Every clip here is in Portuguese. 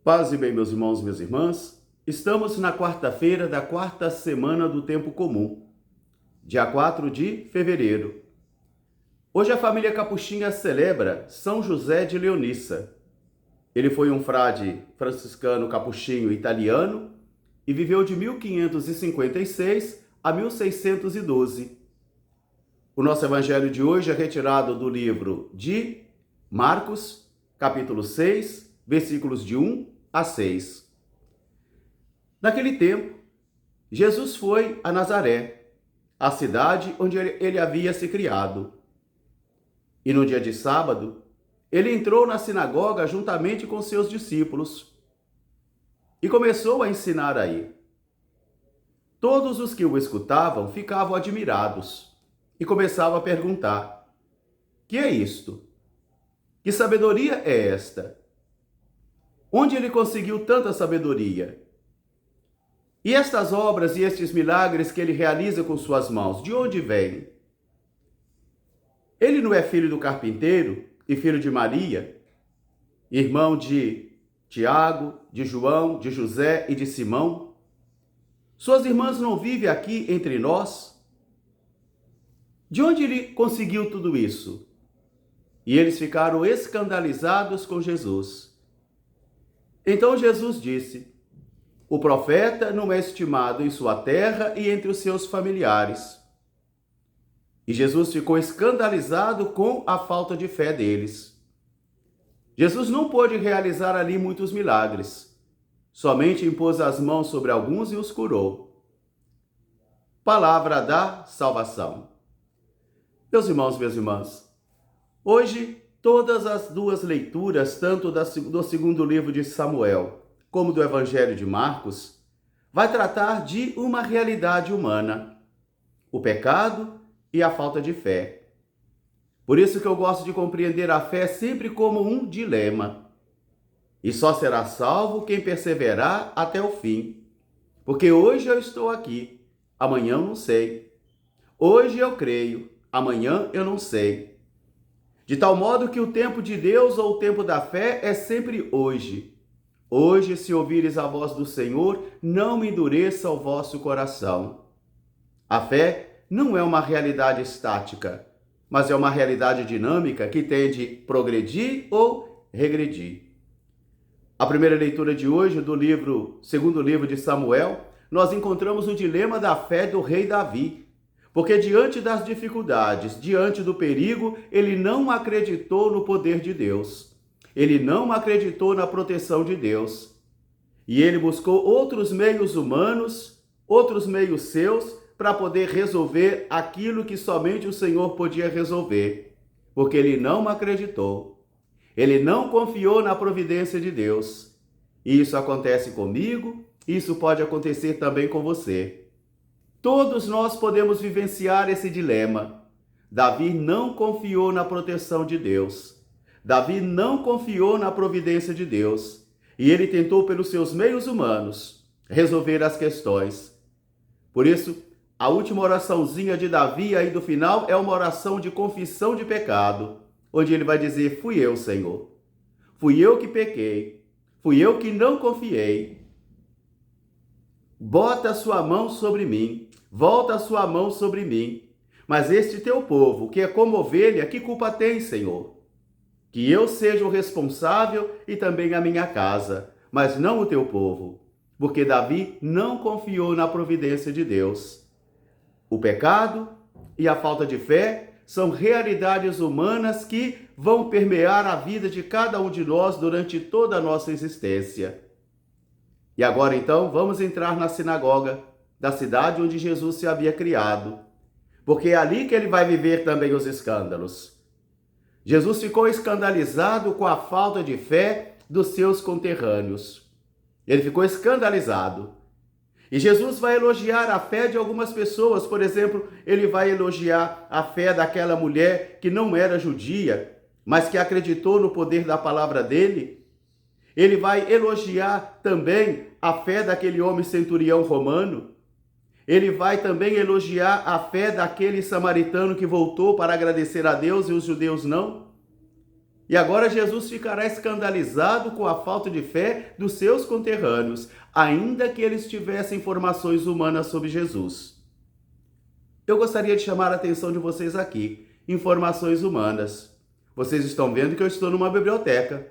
Paz e bem, meus irmãos e minhas irmãs. Estamos na quarta-feira da quarta semana do Tempo Comum, dia 4 de fevereiro. Hoje a família Capuchinha celebra São José de Leonissa. Ele foi um frade franciscano capuchinho italiano e viveu de 1556 a 1612. O nosso evangelho de hoje é retirado do livro de Marcos, capítulo 6, versículos de 1 a 6. Naquele tempo, Jesus foi a Nazaré, a cidade onde ele havia se criado. E no dia de sábado, ele entrou na sinagoga juntamente com seus discípulos e começou a ensinar aí. Todos os que o escutavam ficavam admirados e começavam a perguntar: que é isto? Que sabedoria é esta? Onde ele conseguiu tanta sabedoria? E estas obras e estes milagres que ele realiza com suas mãos, de onde vêm? Ele não é filho do carpinteiro e filho de Maria, irmão de Tiago, de João, de José e de Simão? Suas irmãs não vivem aqui entre nós? De onde ele conseguiu tudo isso? E eles ficaram escandalizados com Jesus. Então Jesus disse: o profeta não é estimado em sua terra e entre os seus familiares. E Jesus ficou escandalizado com a falta de fé deles. Jesus não pôde realizar ali muitos milagres. Somente impôs as mãos sobre alguns e os curou. Palavra da salvação. Meus irmãos, minhas irmãs, hoje todas as duas leituras, tanto do segundo livro de Samuel como do Evangelho de Marcos, vai tratar de uma realidade humana, o pecado e a falta de fé. Por isso que eu gosto de compreender a fé sempre como um dilema. E só será salvo quem perseverar até o fim. Porque hoje eu estou aqui, amanhã eu não sei. Hoje eu creio, amanhã eu não sei. De tal modo que o tempo de Deus ou o tempo da fé é sempre hoje. Hoje, se ouvires a voz do Senhor, não endureça o vosso coração. A fé não é uma realidade estática, mas é uma realidade dinâmica que tem de progredir ou regredir. A primeira leitura de hoje do segundo livro de Samuel, nós encontramos o dilema da fé do rei Davi. Porque diante das dificuldades, diante do perigo, ele não acreditou no poder de Deus. Ele não acreditou na proteção de Deus. E ele buscou outros meios humanos, outros meios seus, para poder resolver aquilo que somente o Senhor podia resolver. Porque ele não acreditou. Ele não confiou na providência de Deus. E isso acontece comigo, isso pode acontecer também com você. Todos nós podemos vivenciar esse dilema. Davi não confiou na proteção de Deus. Davi não confiou na providência de Deus. E ele tentou, pelos seus meios humanos, resolver as questões. Por isso, a última oraçãozinha de Davi aí do final é uma oração de confissão de pecado, onde ele vai dizer: fui eu, Senhor. Fui eu que pequei. Fui eu que não confiei. Bota a sua mão sobre mim. Volta a sua mão sobre mim. Mas este teu povo, que é como ovelha, que culpa tem, Senhor? Que eu seja o responsável e também a minha casa, mas não o teu povo. Porque Davi não confiou na providência de Deus. O pecado e a falta de fé são realidades humanas que vão permear a vida de cada um de nós durante toda a nossa existência. E agora, então, vamos entrar na sinagoga da cidade onde Jesus se havia criado, porque é ali que ele vai viver também os escândalos. Jesus ficou escandalizado com a falta de fé dos seus conterrâneos. Ele ficou escandalizado. E Jesus vai elogiar a fé de algumas pessoas. Por exemplo, ele vai elogiar a fé daquela mulher que não era judia, mas que acreditou no poder da palavra dele. Ele vai elogiar também a fé daquele homem centurião romano. Ele vai também elogiar a fé daquele samaritano que voltou para agradecer a Deus e os judeus não. E agora Jesus ficará escandalizado com a falta de fé dos seus conterrâneos, ainda que eles tivessem informações humanas sobre Jesus. Eu gostaria de chamar a atenção de vocês aqui. Informações humanas. Vocês estão vendo que eu estou numa biblioteca.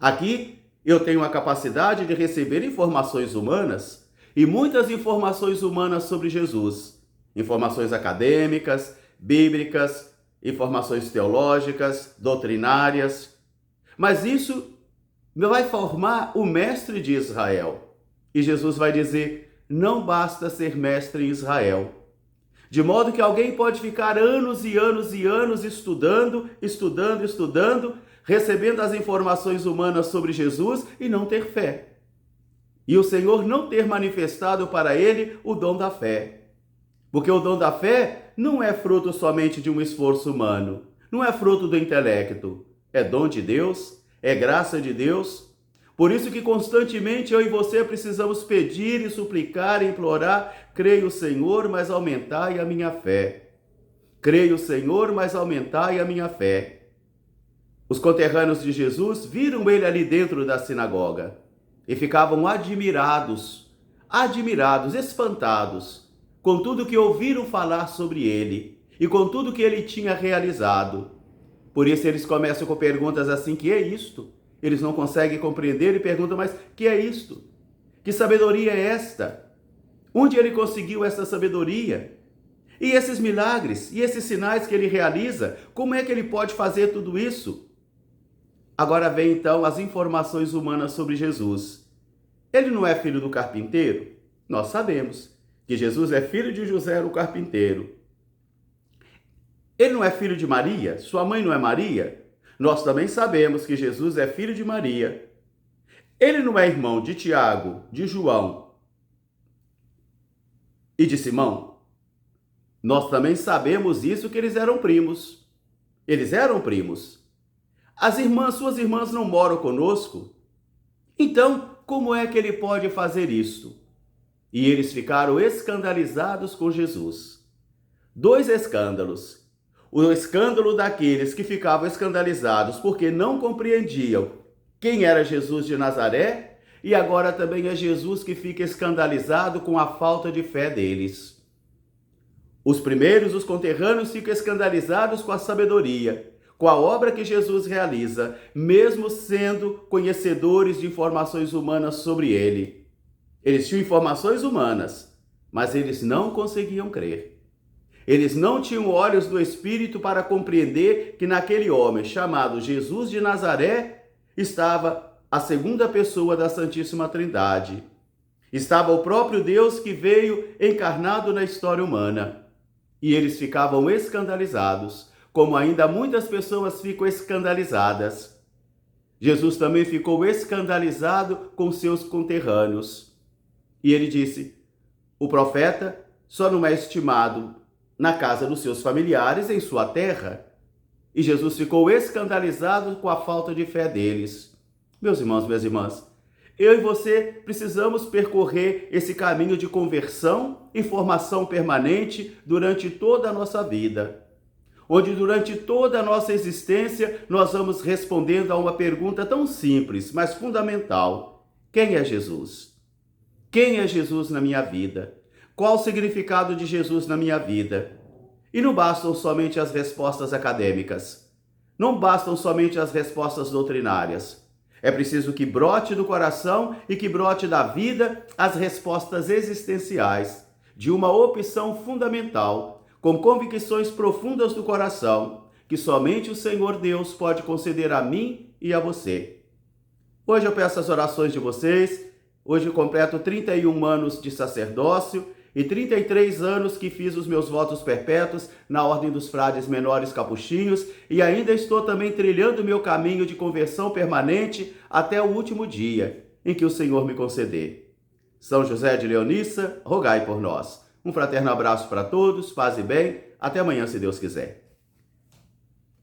Aqui eu tenho a capacidade de receber informações humanas e muitas informações humanas sobre Jesus. Informações acadêmicas, bíblicas, informações teológicas, doutrinárias. Mas isso vai formar o mestre de Israel. E Jesus vai dizer: não basta ser mestre em Israel. De modo que alguém pode ficar anos e anos e anos estudando, recebendo as informações humanas sobre Jesus e não ter fé. E o Senhor não ter manifestado para ele o dom da fé. Porque o dom da fé não é fruto somente de um esforço humano, não é fruto do intelecto, é dom de Deus, é graça de Deus. Por isso que constantemente eu e você precisamos pedir e suplicar e implorar: creio, Senhor, mas aumentai a minha fé. Creio, Senhor, mas aumentai a minha fé. Os conterrâneos de Jesus viram ele ali dentro da sinagoga e ficavam admirados, espantados, com tudo que ouviram falar sobre ele e com tudo que ele tinha realizado. Por isso eles começam com perguntas assim: que é isto? Eles não conseguem compreender e perguntam: mas que é isto? Que sabedoria é esta? Onde ele conseguiu essa sabedoria? E esses milagres, e esses sinais que ele realiza, como é que ele pode fazer tudo isso? Agora vem então as informações humanas sobre Jesus. Ele não é filho do carpinteiro? Nós sabemos que Jesus é filho de José, o carpinteiro. Ele não é filho de Maria? Sua mãe não é Maria? Nós também sabemos que Jesus é filho de Maria. Ele não é irmão de Tiago, de João e de Simão? Nós também sabemos isso, que eles eram primos. Eles eram primos. Suas irmãs não moram conosco? Então, como é que ele pode fazer isto? E eles ficaram escandalizados com Jesus. 2 escândalos. O escândalo daqueles que ficavam escandalizados porque não compreendiam quem era Jesus de Nazaré, e agora também é Jesus que fica escandalizado com a falta de fé deles. Os primeiros, os conterrâneos, ficam escandalizados com a sabedoria, com a obra que Jesus realiza, mesmo sendo conhecedores de informações humanas sobre ele. Eles tinham informações humanas, mas eles não conseguiam crer. Eles não tinham olhos do Espírito para compreender que naquele homem chamado Jesus de Nazaré estava a segunda pessoa da Santíssima Trindade. Estava o próprio Deus que veio encarnado na história humana. E eles ficavam escandalizados, como ainda muitas pessoas ficam escandalizadas. Jesus também ficou escandalizado com seus conterrâneos. E ele disse: o profeta só não é estimado na casa dos seus familiares, em sua terra. E Jesus ficou escandalizado com a falta de fé deles. Meus irmãos, minhas irmãs, eu e você precisamos percorrer esse caminho de conversão e formação permanente durante toda a nossa vida, onde durante toda a nossa existência nós vamos respondendo a uma pergunta tão simples, mas fundamental: quem é Jesus? Quem é Jesus na minha vida? Qual o significado de Jesus na minha vida? E não bastam somente as respostas acadêmicas, não bastam somente as respostas doutrinárias. É preciso que brote do coração e que brote da vida as respostas existenciais, de uma opção fundamental, com convicções profundas do coração, que somente o Senhor Deus pode conceder a mim e a você. Hoje eu peço as orações de vocês. Hoje eu completo 31 anos de sacerdócio e 33 anos que fiz os meus votos perpétuos na Ordem dos Frades Menores Capuchinhos, e ainda estou também trilhando o meu caminho de conversão permanente até o último dia em que o Senhor me conceder. São José de Leonissa, rogai por nós. Um fraterno abraço para todos, paz e bem. Até amanhã, se Deus quiser.